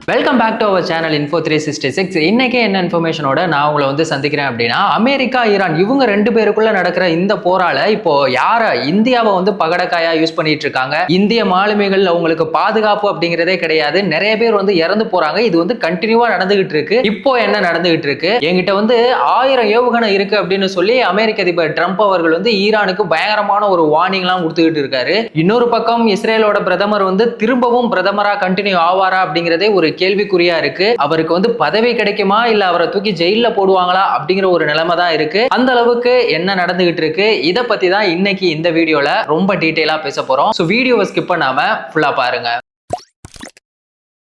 Welcome back to our channel Info 366. இன்னைக்கு என்ன இன்ஃபர்மேஷனோட நான் உங்களை வந்து சந்திக்கிறேன் அப்படின்னா, அமெரிக்கா ஈரான் இவங்க ரெண்டு பேருக்குள்ள நடக்கிற இந்த போரால இப்போ இந்தியாவை வந்து பகடக்காயா யூஸ் பண்ணிட்டு இருக்காங்க. இந்திய மாலுமிகள் அவங்களுக்கு பாதுகாப்பு அப்படிங்கிறதே கிடையாது. நிறைய பேர் வந்து இறந்து போறாங்க. இது வந்து கண்டினியூவா நடந்துகிட்டு இருக்கு. இப்போ என்ன நடந்துகிட்டு இருக்கு, என்கிட்ட வந்து 1000 ஏவுகணை இருக்கு அப்படின்னு சொல்லி அமெரிக்க அதிபர் ட்ரம்ப் அவர்கள் வந்து ஈரானுக்கு பயங்கரமான ஒரு வார்னிங் எல்லாம் கொடுத்துக்கிட்டு இருக்காரு. இன்னொரு பக்கம் இஸ்ரேலோட பிரதமர் வந்து திரும்பவும் பிரதமரா கண்டினியூ ஆவாரா அப்படிங்கிறதே ஒரு கேள்விக்குறியா இருக்கு. அவருக்கு வந்து பதவி கிடைக்குமா இல்ல அவரை தூக்கி ஜெயில போடுவாங்களா அப்படிங்கிற ஒரு நிலைமை தான் இருக்கு. அந்த அளவுக்கு என்ன நடந்துகிட்டு இருக்கு, இத பத்தி தான் இன்னைக்கு இந்த வீடியோல ரொம்ப டீடைலா பேச போறோம். சோ வீடியோவை ஸ்கிப் பண்ணாம ஃபுல்லா பாருங்க.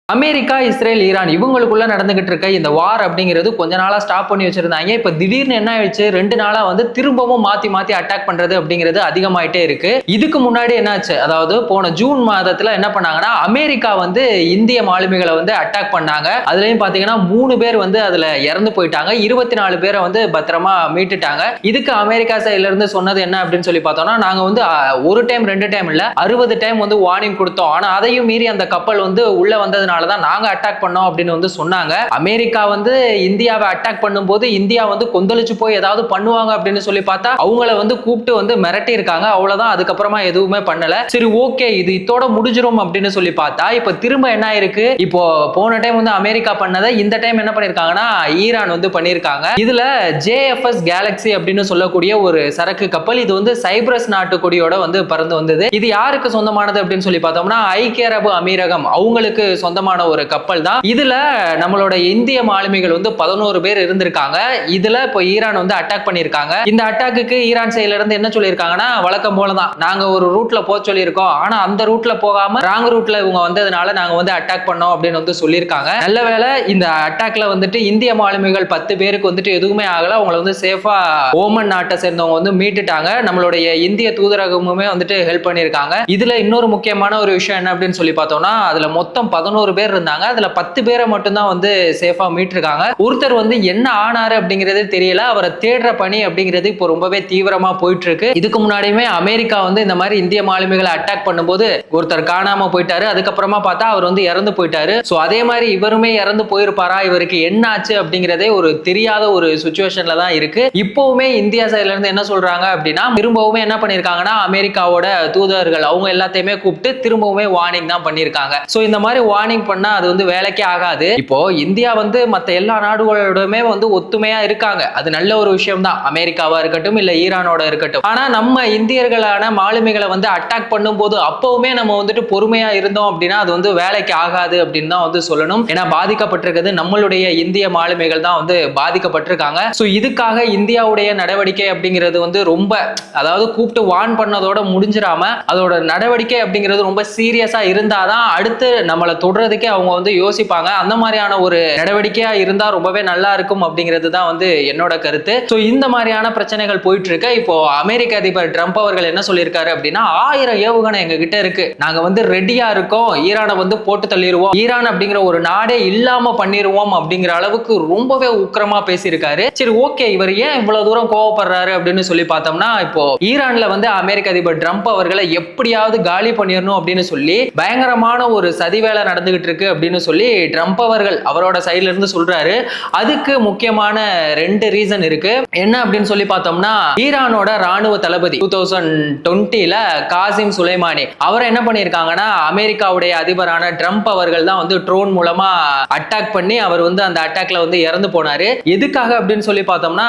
அமெரிக்கா, இஸ்ரேல், ஈரான் இவங்களுக்குள்ள நடந்துகிட்டு இருக்க இந்த வார் அப்படிங்கிறது கொஞ்ச நாளா ஸ்டாப் பண்ணி வச்சிருந்தாங்க. இப்ப திடீர்னு என்ன ஆயிடுச்சு, 2 நாளா வந்து திரும்பவும் மாத்தி மாத்தி அட்டாக் பண்றது அப்படிங்கிறது அதிகமாயிட்டே இருக்கு. இதுக்கு முன்னாடி என்னாச்சு, அதாவது போன ஜூன் மாதத்துல என்ன பண்ணாங்கன்னா, அமெரிக்கா வந்து இந்திய மாலுமிகளை வந்து அட்டாக் பண்ணாங்க. அதுலயும் பாத்தீங்கன்னா 3 பேர் வந்து அதுல இறந்து போயிட்டாங்க. 24 பேரை வந்து பத்திரமா மீட்டுட்டாங்க. இதுக்கு அமெரிக்கா சைட்ல இருந்து சொன்னது என்ன அப்படின்னு சொல்லி பார்த்தோம்னா, நாங்க வந்து ஒரு டைம் 2 டைம் இல்ல 60 டைம் வந்து வார்னிங் கொடுத்தோம். ஆனா அதையும் மீறி அந்த கப்பல் வந்து உள்ள வந்ததுனால தான் நாங்க அட்டாக் பண்ணோம் அப்படின்னு வந்து சொன்னாங்க. அமெரிக்கா வந்து இந்தியாவை அட்டாக் பண்ணும்போது இந்தியா வந்து கொந்தளிச்சு போய் ஏதாவது பண்ணுவாங்க அப்படின்னு சொல்லி பார்த்தா அவங்கள வந்து கூப்பிட்டு வந்து மிரட்டி இருக்காங்க. அவ்வளவுதான், அதுக்கப்புறமா எதுவுமே பண்ணல. சரி ஓகே, இது இதோட முடிஞ்சிரும் அப்படின்னு சொல்லி பார்த்தா இப்ப திரும்ப என்ன இருக்கு, இப்போ போன டைம் வந்து அமெரிக்கா பண்ணதை இந்த டைம் என்ன பண்ணிருக்காங்கன்னா ஈரான் வந்து பண்ணிருக்காங்க. இதுல JFS கேலக்ஸி அப்படின்னு சொல்லக்கூடிய ஒரு சரக்கு கப்பல், இது வந்து சைப்ரஸ் நாட்டு கொடியோட வந்து பறந்து வந்தது. இது யாருக்கு சொந்தமானது அப்படின்னு சொல்லி பார்த்தோம்னா ஐக்கிய அரபு அமீரகம் அவங்களுக்கு சொந்தமான ஒரு கப்பல் தான். இதுல நம்மளோட இந்திய மாலுமிகள் வந்து 11 பேர் இருந்திருக்காங்க. இதுல இப்போ ஈரான் வந்து அட்டாக் பண்ணிருக்காங்க. இந்த அட்டாக்கு ஈரான் சைடுல இருந்து என்ன சொல்லியிருக்காங்கன்னா, வழக்கம் போலதான் நாங்க ஒரு ரூட்ல போக சொல்லியிருக்கோம், ஆனா அந்த ரூட்ல போகாம ராங் ரூட்ல இவங்க வந்ததுனால நாங்க வந்து அட்டாக் பண்ணோம் அப்படின்னு வந்து சொல்லியிருக்காங்க. நல்ல வேளை இந்த அட்டாக்ல வந்துட்டு இந்திய மாலுமிகள் 10 பேருக்கு வந்துட்டு எதுவுமே ஆகல. அவங்களை வந்து சேஃபா ஓமன் நாட்டை சேர்ந்தவங்க வந்து மீட்டுட்டாங்க. நம்மளுடைய இந்திய தூதரகமுமே வந்துட்டு ஹெல்ப் பண்ணிருக்காங்க. இதுல இன்னொரு முக்கியமான ஒரு விஷயம் என்ன அப்படின்னு சொல்லி பார்த்தோம்னா, அதுல மொத்தம் 11 பேர் இருந்தாங்க. அதுல 10 பேரை மட்டும் தான் வந்து சேஃபா மீட்டிருக்காங்க. ஒருத்தர் வந்து என்ன ஆனாரு அப்படிங்கறதே தெரியல. அவரை தேடுற பணி அப்படிங்கிறது இப்போ ரொம்பவே தீவிரமா போயிட்டு இருக்கு. இதுக்கு முன்னாடியுமே அமெரிக்கா வந்து இந்த மாதிரி இந்திய மாலுமிகளை அட்டாக் பண்ணும்போது ஒருத்தர் காணாம போயிட்டாரு. அதுக்கப்புறமா பார்த்தா அவர் வந்து இறந்து போயிட்டாரு. சோ அதே மாதிரி இவருமே இறந்து போயிருப்பாரா, இவருக்கு என்ன ஆச்சு அப்படிங்கறதே ஒரு தெரியாத ஒரு சிச்சுவேஷன்ல தான் இருக்கு. இப்பவுமே இந்தியா சைட்ல இருந்து என்ன சொல்றாங்க அப்படின்னா, திரும்பவுமே என்ன பண்ணிருக்காங்கன்னா அமெரிக்காவோட தூதர்கள் அவங்க எல்லாத்தையுமே கூப்பிட்டு திரும்பவுமே வார்னிங் தான் பண்ணிருக்காங்க. சோ இந்த மாதிரி வார்னிங் பண்ணா அது வந்து வேலைக்கே ஆகாது. இப்போ இந்தியா வந்து மத்த எல்லா நாடுகளோடமே வந்து ஒத்துமையா இருக்காங்க. அது நல்ல ஒரு விஷயம் தான். அமெரிக்காவா இருக்கட்டும் இல்ல ஈரானோட இருக்கட்டும். ஆனா நம்ம இந்தியர்களான மாலுமிகளை வந்து அட்டாக் பண்ணும்போது அப்பவுமே நம்ம வந்துட்டு பொறுமையா இருந்தோம் அப்படின்னா அது வந்து வேலைக்கு ஆகாது அப்படின்னு தான் வந்து சொல்லணும். ஏன்னா பாதிக்கப்பட்டிருக்கிறது நம்மளுடைய இந்திய மாலுமிகள் தான் வந்து பாதிக்கப்பட்டிருக்காங்க. சோ இதுக்காக இந்தியாவுடைய நடவடிக்கை அப்படிங்கிறது வந்து ரொம்ப, அதாவது கூப்பிட்டு வார்ன் பண்ணதோட முடிஞ்சிராம அதோட நடவடிக்கை அப்படிங்கிறது ரொம்ப சீரியஸா இருந்தாதான் அடுத்து நம்மளை தொடர்றதுக்கே அவங்க வந்து யோசிப்பாங்க. அந்த மாதிரியான ஒரு நடவடிக்கையா இருந்தா ரொம்பவே நல்லா இருக்கும் அப்படிங்கிறது தான் வந்து என்னோட கருத்து. சோ இந்த மாதிரியான பிரச்சனைகள் போயிட்டு இருக்க இப்போ அமெரிக்க அதிபர் ட்ரம்ப் அவர்கள் என்ன சொல்லியிருக்காரு அப்படின்னா, 1000 ஏவுகணை எங்க கிட்ட இருக்கு, நாங்க வந்து ரெடியா இருக்கோம், ஈரானை வந்து போட்டு தள்ளிடுவோம், ஈரான் அப்படிங்கிற ஒரு நாடே இல்லாம பண்ணிடுவோம் அப்படிங்கிற அளவுக்கு ரொம்பவே உக்கிரமா பேசியிருக்காரு. சரி ஓகே, இவர் ஏன் இவ்வளவு தூரம் கோவப்படுறாரு அப்படின்னு சொல்லி பார்த்தோம்னா, இப்போ ஈரான்ல வந்து அமெரிக்க அதிபர் ட்ரம்ப் அவர்களை எப்படியாவது காலி பண்ணிடணும் அப்படின்னு சொல்லி பயங்கரமான ஒரு சதி வேலை நடந்துகிட்டு இருக்கு அப்படின்னு சொல்லி ட்ரம்ப் அவர்கள் அவரோட சைடுல இருந்து சொல்றாரு. அதுக்கு முக்கியமான 2 ரீசன் இருக்கு. என்ன அப்படின்னு சொல்லி பார்த்தோம்னா, ஈரானோட ராணுவ தளபதி 2020ல காசிம் சுலைமானி அவரை என்ன பண்ணிருக்காங்கன்னா, அமெரிக்காவுடைய அதிபரான ட்ரம்ப் அவர்கள் தான் வந்து ட்ரோன் மூலமா அட்டாக் பண்ணி அவர் வந்து அந்த அட்டாக்ல வந்து இறந்து போனாரு. எதுக்காக அப்படின்னு சொல்லி பார்த்தோம்னா,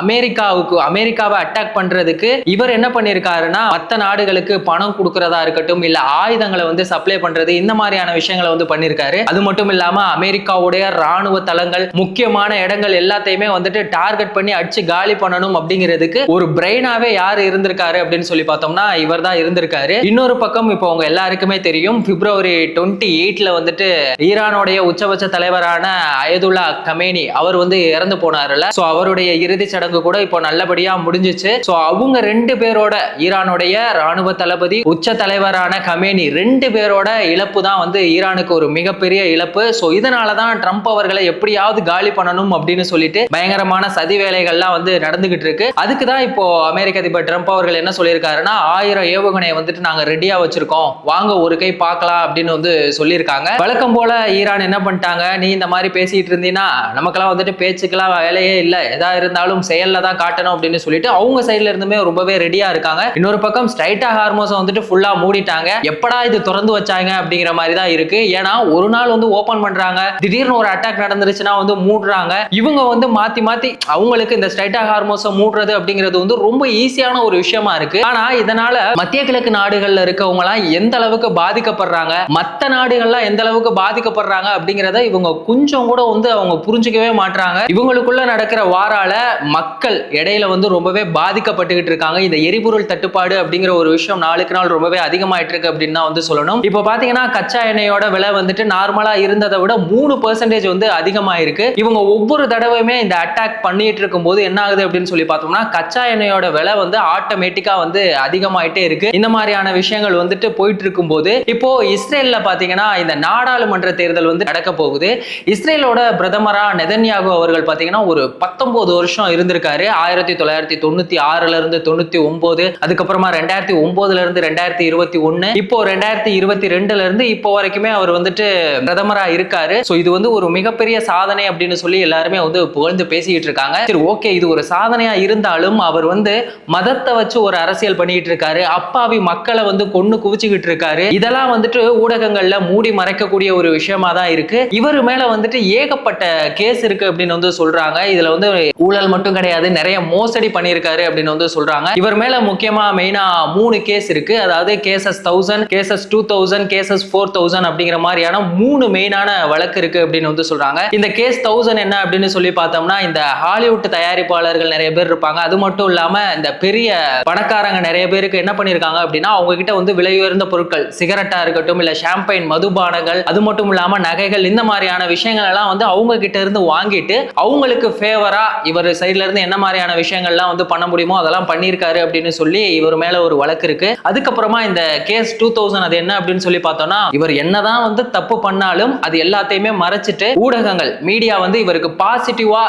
அமெரிக்காவை அட்டாக் பண்றதுக்கு இவர் என்ன பண்ணிருக்காருன்னா, மற்ற நாடுகளுக்கு பணம் கொடுக்கறதா இருக்கட்டும் இல்ல ஆயுதங்களை வந்து சப்ளை பண்றது, இந்த மாதிரியான விஷயங்களை வந்து பண்ணிருக்காரு. அது மட்டும் இல்லாம அமெரிக்காவுடைய ராணுவ தளங்கள் முக்கியமான இடங்கள் எல்லாத்தையுமே வந்துட்டு டார்கெட் பண்ணி அடிச்சு காலி பண்ணணும் அப்படிங்கிறதுக்கு ஒரு பிரெயினாவே யார் இருந்திருக்காரு அப்படின்னு சொல்லி பார்த்தோம்னா இவர் தான் இருந்திருக்காரு. இன்னொரு பக்கம் இப்போ உங்க எல்லாருக்குமே தெரியும், பிப்ரவரி 28ல வந்துட்டு ஈரானுடைய உச்சபட்ச தலைவரான அயதுல்லா கமேனி அவர் வந்து இறந்து போனாருல. சோ அவருடைய இறுதி சடங்கு கூட இப்போ நல்லபடியா முடிஞ்சிச்சு. சோ அவங்க 2 பேரோட, ஈரானுடைய ராணுவ தளபதி உச்ச தலைவரான கமேனி 2 பேரோட இழப்பு தான் வந்து ஈரானுக்கு ஈரானுக்கு ஒரு மிகப்பெரிய இழப்பு. ஸோ இதனாலதான் ட்ரம்ப் அவர்களை எப்படியாவது காலி பண்ணணும் அப்படின்னு சொல்லிட்டு பயங்கரமான சதி வேலைகள்லாம் வந்து நடந்துகிட்டு இருக்கு. அதுக்கு தான் இப்போ அமெரிக்க அதிபர் ட்ரம்ப் அவர்கள் என்ன சொல்லியிருக்காருன்னா 1000 ஏவுகணையை வந்துட்டு நாங்க ரெடியா வச்சிருக்கோம், வாங்க ஒரு கை பார்க்கலாம் அப்படின்னு வந்து சொல்லியிருக்காங்க. வழக்கம் போல ஈரான் என்ன பண்ணிட்டாங்க, நீ இந்த மாதிரி பேசிட்டு இருந்தீங்கன்னா நமக்கெல்லாம் வந்துட்டு பேச்சுக்கெல்லாம் வேலையே இல்லை, எதா இருந்தாலும் செயல்ல தான் காட்டணும் அப்படின்னு சொல்லிட்டு அவங்க சைட்ல இருந்துமே ரொம்பவே ரெடியா இருக்காங்க. இன்னொரு பக்கம் ஸ்ட்ரைட்டா ஹார்மோஸை வந்துட்டு ஃபுல்லா மூடிட்டாங்க. எப்படா இது திறந்து வச்சாங்க அப்படிங்கிற மாதிரி தான் இருக்கு. ஏன்னா ஒரு நாள் வந்து ஓபன் பண்றாங்க, திடீர்னு ஒரு அட்டாக் நடந்துருச்சுன்னா வந்து மூடுறாங்க. இவங்க வந்து மாத்தி மாத்தி அவங்களுக்கு இந்த ஸ்ட்ரைட்டா ஹார்மோஸை மூடுறது அப்படிங்கிறது வந்து ரொம்ப ஈஸியான ஒரு விஷயமா இருக்கு. ஆனா இதனால மத்திய கிழக்கு நாடுகள்ல இருக்கவங்க எல்லாம் எந்த அளவுக்கு பாதிக்கப்படுறாங்க, மத்த நாடுகள்லாம் எந்த அளவுக்கு பாதிக்கப்படுறாங்க அப்படிங்கிறத இவங்க கொஞ்சம் கூட வந்து அவங்க புரிஞ்சுக்கவே மாட்டாங்க. இவங்களுக்குள்ள நடக்கிற வாரால மக்கள் இடையில வந்து ரொம்பவே பாதிக்கப்பட்டுக்கிட்டு இருக்காங்க. இந்த எரிபொருள் தட்டுப்பாடு அப்படிங்கிற ஒரு விஷயம் நாளுக்கு நாள் ரொம்பவே அதிகமாயிட்டு இருக்கு அப்படின்னு தான் வந்து சொல்லணும். இப்போ பாத்தீங்கன்னா கச்சா எண்ணெயோட விலை வந்துட்டு நார்மலா இருந்ததை விட 3% வந்து அதிகமாயிருக்கு. இவங்க ஒவ்வொரு தடவையுமே இந்த அட்டாக் பண்ணிட்டு இருக்கும் போது என்ன ஆகுது அப்படின்னு சொல்லி பார்த்தோம்னா கச்சா எண்ணெயோட விலை வந்து ஆட்டோமேட்டிக்கா வந்து அதிகமாயிட்டே இருக்கு. இந்த மாதிரியான விஷயங்கள் வந்துட்டு போயிட்டு இருக்கும் போது இப்போ இஸ்ரேல்ல பாத்தீங்கன்னா இந்த நாடாளுமன்ற தேர்தல் வந்து நடக்க போகுது. இஸ்ரேலோட பிரதமரா நெதன்யாகு அவர்கள் பாத்தீங்கன்னா ஒரு 19 வருஷம் இருந்திருக்காரு. 1996ல இருந்து 99, அதுக்கப்புறமா 2009ல இருந்து 2021, இப்போ 2022ல இருந்து இப்போ வரைக்குமே அவர் வந்துட்டு பிரதமரா இருக்காரு. சோ இது வந்து ஒரு மிகப்பெரிய சாதனை அப்படின்னு சொல்லி எல்லாருமே வந்து புகழ்ந்து பேசிக்கிட்டு இருக்காங்க. சரி, ஓகே, இது ஒரு சாதனையா இருந்தாலும் அவர் வந்து மதத்தை வச்சு ஒரு அரசியல் பண்ணிட்டு இருக்காரு, அப்பாவி மக்களை வந்து கொன்னு குவிச்சுக்கிட்டு இருக்காரு. இதெல்லாம் வந்துட்டு ஊடகங்கள்ல மூடி மறைக்கக்கூடிய ஒரு விஷயமா தான் இருக்கு. இவர் மேல வந்துட்டு ஏகப்பட்ட கேஸ் இருக்கு அப்படின்னு வந்து சொல்றாங்க. இதுல வந்து ஊழல் மட்டும் கிடையாது, நிறைய மோசடி பண்ணியிருக்காரு அப்படின்னு வந்து சொல்றாங்க. இவர் மேல முக்கியமா மெயினா 3 கேஸ் இருக்கு. அதாவது கேசஸ் 1000, கேசஸ் 2000, கேசஸ் 4000 அப்படிங்கிற மாதிரியான 3 மெயினான வழக்கு இருக்கு அப்படின்னு வந்து சொல்றாங்க. இந்த கேஸ் 1000 என்ன அப்படின்னு சொல்லி பார்த்தோம்னா இந்த ஹாலிவுட் தயாரிப்பாளர்கள் நிறைய பேர் இருப்பாங்க. அது மட்டும் இல்லாம இந்த பெரிய பணக்காரங்க நிறைய பேருக்கு என்ன பண்ணிருக்காங்க அப்படின்னா அவங்க கிட்ட வந்து விலை உயர்ந்த பொருட்கள், சிகரெட்டா இருக்கட்டும், இல்ல ஷாம்பைன் மதுபானங்கள், அது மட்டும் இல்லாம நகைகள், இந்த மாதிரியான விஷயங்கள் எல்லாம் வந்து அவங்க கிட்ட இருந்து வாங்கிட்டு அவங்களுக்கு ஃபேவரா இவர் சைட்ல இருந்து என்ன மாதிரியான விஷயங்கள்லாம் வந்து பண்ண முடியுமோ அதெல்லாம் பண்ணியிருக்காரு அப்படின்னு சொல்லி இவர் மேல ஒரு வழக்கு இருக்கு. அதுக்கப்புறமா இந்த கேஸ் 2000 அது என்ன அப்படின்னு சொல்லி பார்த்தோம்னா இவர் என்னதான் வந்து தப்பு பண்ணாலும் அது எல்லாத்தையுமே மறைச்சிட்டு ஊடகங்கள், மீடியா வந்து இவருக்கு பாசிட்டிவா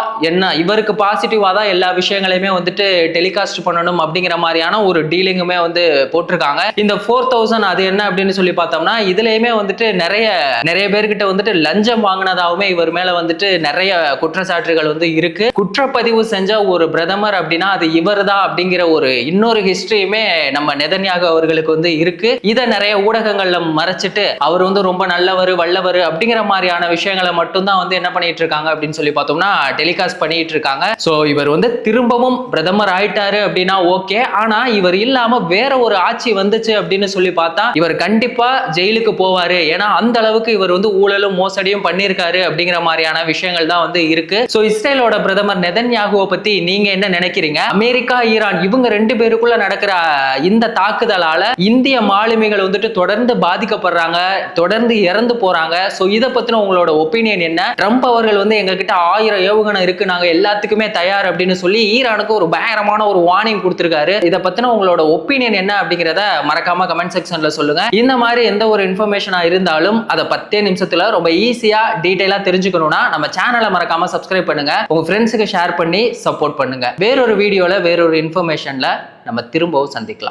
இவருக்கு பாசிட்டிவா தான் எல்லா விஷயங்களையுமே வந்துட்டு டெலிகாஸ்ட் பண்ணணும் அப்படிங்கிற மாதிரியான ஒரு டீலிங்குமே வந்து போட்டிருக்காங்க. இந்த 4000 அது என்ன அப்படின்னு சொல்லி பார்த்தோம்னா இதுலயுமே வந்துட்டு நிறைய பேர்கிட்ட வந்துட்டு லஞ்சம் வாங்கினதாவுமே இவர் மேல வந்துட்டு நிறைய குற்றச்சாட்டுகள் வந்து இருக்கு. குற்றப்பதிவு செஞ்ச ஒரு பிரதமர் அப்படின்னா அது இவர் தான் அப்படிங்கிற ஒரு இன்னொரு ஹிஸ்டரியுமே நம்ம நெதன்யாகு அவர்களுக்கு வந்து இருக்கு. இதை நிறைய ஊடகங்கள்ல மறைச்சிட்டு அவர் வந்து ரொம்ப நல்லவர், வல்லவர் அப்படிங்கிற மாதிரியான விஷயங்களை மட்டும் தான் வந்து என்ன பண்ணிட்டு இருக்காங்க அப்படின்னு சொல்லி பார்த்தோம்னா டெலிகாஸ்ட் பண்ணிட்டு இருக்காங்க. சோ இவர் வந்து திரும்பவும் பிரதமர் ஆயிட்டாரு அப்படின்னா ஓகே. ஆனா இவர் இல்லாம வேற ஒரு ஆட்சி வந்துச்சு அப்படின்னு சொல்லி பார்த்தா இவர் கண்டிப்பா ஜெயிலுக்கு போவாரு. ஏன்னா அந்த அளவுக்கு இவர் வந்து ஊழலும் மோசடியும் பண்ணியிருக்காரு அப்படிங்கிற மாதிரியான விஷயங்கள் தான் வந்து இருக்கு. சோ இஸ்ரேலோட பிரதமர் நெதன்யாகுவை பத்தி நீங்க என்ன நினைக்கிறீங்க? அமெரிக்கா, ஈரான் இவங்க 2 பேருக்குள்ள நடக்கிற இந்த தாக்குதலால இந்திய மாலுமிகள் வந்துட்டு தொடர்ந்து பாதிக்கப்படுறாங்க, தொடர்ந்து இறந்து போறாங்க. சோ இத பத்தின உங்களோட ஒப்பீனியன் என்ன? ட்ரம்ப் அவர்கள் வந்து எங்க கிட்ட 1000 ஏவுகணை இருக்கு, நாங்க எல்லாத்துக்குமே தயார் அப்படின்னு சொல்லி ஈரானுக்கு ஒரு பயங்கரமான ஒரு வார்னிங் கொடுத்திருக்காரு. இத பத்தின உங்களோட ஒப்பீனியன் என்ன அப்படிங்கறத மறக்காம கமெண்ட் செக்ஷன்ல சொல்லுங்க. இந்த மாதிரி எந்த ஒரு இன்ஃபர்மேஷனா இருந்தாலும் அதை 10 நிமிஷத்துல ரொம்ப ஈஸியா டீடைலா தெரிஞ்சுக்கணும்னா நம்ம சேனலை மறக்காம சப்ஸ்கிரைப் பண்ணுங்க, உங்க ஃப்ரெண்ட்ஸுக்கு ஷேர் பண்ணி சப்போர்ட் பண்ணுங்க. வேறொரு வீடியோல வேறொரு இன்ஃபர்மேஷன்ல நம்ம திரும்பவும் சந்திக்கலாம்.